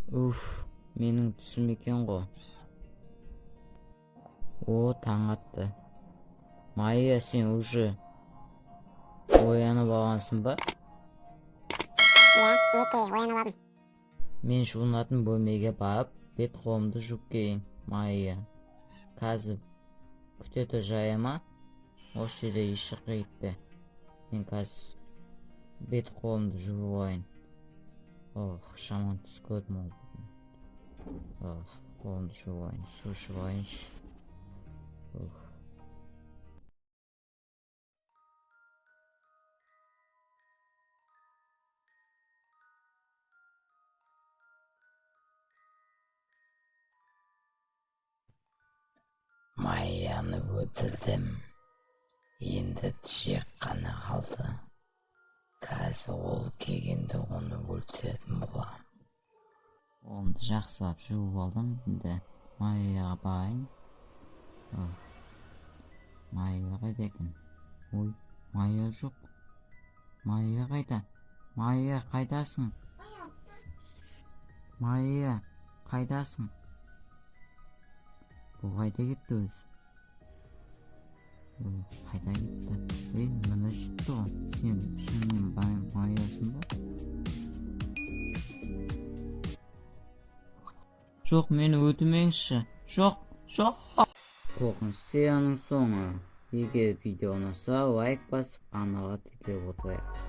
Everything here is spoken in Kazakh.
Уф, менің түсім екен ғой. О, таң атты. Майя, сен уже оянып алғансың ба? Иә, ете оянып алдым. Мен жуынатын бөлмеге барып, бет қолымды жуып келейін. Майя, қазір күте тұр, жая ма? Осы жерде ешқайда кетпе. Мен қазір бет қолымды жуып алайын. Шаман түс көрдім ол. Қолымды жуып алайын, су ішіп алайыншы. Майяны өлтірдім. Енді Джек қана қалды. Қазір ол келгенде оны өлтіретін боламын. Қолымды жақсылап жуып алдым. Енді Майяға барайын. Майя қайда екен? Ой, Майя жоқ. Майя қайда? Майя, қайдасың? Майя, қайдасың? Бұл қайда кетті өзі? Қайда кетті? Мына жетті ғой. Сен шынымен Майясың ба? Жоқ, мені өлтірмеңізші. Жоқ. Қорқынышты серияның соңы. Егер видео ұнаса, лайк басып, каналға тіркеліп отырайық.